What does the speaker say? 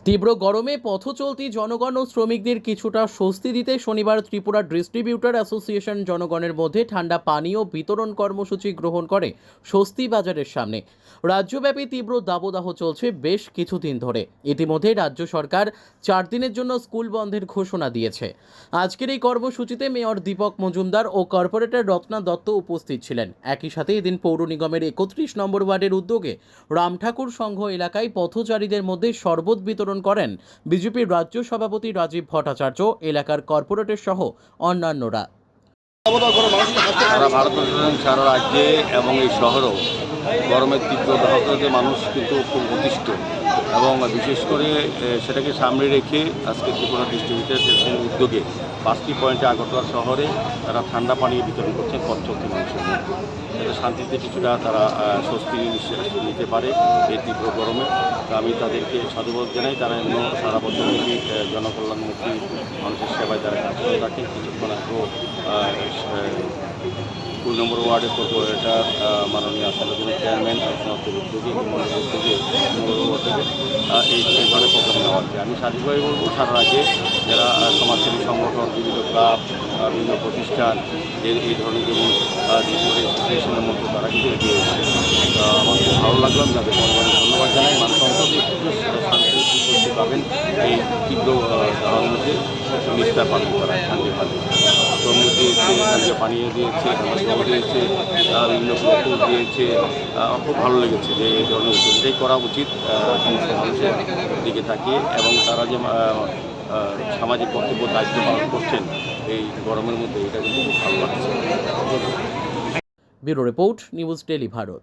তীব্র গরমে পথচলতি জনগণ ও শ্রমিকদের কিছুটা স্বস্তি দিতে শনিবার ত্রিপুরা ডিস্ট্রিবিউটর অ্যাসোসিয়েশন জনগণের মধ্যে ঠান্ডা পানীয় বিতরণ কর্মসূচি গ্রহণ করে স্বস্তি বাজারের সামনে। রাজ্যব্যাপী তীব্র দাবদাহ চলছে বেশ কিছুদিন ধরে। ইতিমধ্যে রাজ্য সরকার 4 দিনের জন্য স্কুল বন্ধের ঘোষণা দিয়েছে। আজকের এই কর্মসূচিতে মেয়র দীপক মজুমদার ও কর্পোরেটর রত্না দত্ত উপস্থিত ছিলেন। একই সাথে এদিন পৌর নিগমের 31 নম্বর ওয়ার্ডের উদ্যোগে রামঠাকুর সংঘ এলাকায় পথচারীদের মধ্যে শরবত বিতরণ করেন বিজেপির রাজ্য সভাপতি রাজীব ভট্টাচার্য, এলাকার কর্পোরেটর সহ অন্যান্যরা। সারা ভারতবর্ষ, সারা রাজ্যে এবং এই শহরেও গরমের তীব্র দাহতে মানুষ কিন্তু খুব অতিষ্ঠ এবং বিশেষ করে সেটাকে সামনে রেখে আজকে ত্রিপুরা ডিস্ট্রিবিউটর উদ্যোগে 5টি পয়েন্টে আগরতলা শহরে তারা ঠান্ডা পানি বিতরণ করছেন পথ চলতি মানুষের মধ্যে, যাতে শান্তিতে কিছুটা তারা স্বস্তি নিঃশ্বাস নিতে পারে এই তীব্র গরমে। তো আমি তাদেরকে সাধুবাদ জানাই। তারা এমন সারা বছর থেকে জনকল্যাণমুখী মানুষের সেবায় তারা কাজ করে থাকে। কিছুক্ষণ আগেও 2 নম্বর ওয়ার্ডের কর্পোরেটর মাননীয় আসামের চেয়ারম্যান উদ্যোগে এই ধরনের প্রোগ্রাম নেওয়া হচ্ছে। আমি সার্বিকভাবে বলবো সারা রাজ্যে যারা সমাজসেবী সংগঠন, বিভিন্ন ক্লাব, বিভিন্ন প্রতিষ্ঠান এই ধরনের যেমন অ্যাসোসিয়েশনের মতো তারা কিন্তু এগিয়ে এসেছে। আমার খুব ভালো লাগলো। আমি তাদের ধন্যবাদ জানাই। মানুষ অন্তত একটু শান্তি পাবেন এই তীব্র দাহর মধ্যে, নিস্তার পাবেন, তারা শান্তি পাবেন। তরমুজ দিয়েছে, তাদেরকে পানীয় দিয়েছে, জল দিয়েছে, বিভিন্ন ফুল দিয়েছে। খুব ভালো লেগেছে যে এই ধরনের উদ্যোগটাই করা উচিত মানুষের দিকে তাকিয়ে, এবং তারা যে সামাজিক কর্তব্য দায়িত্ব পালন করছেন এই গরমের মধ্যে, এটা কিন্তু খুব ভালো লাগছে। Bureau report, news daily Bharat.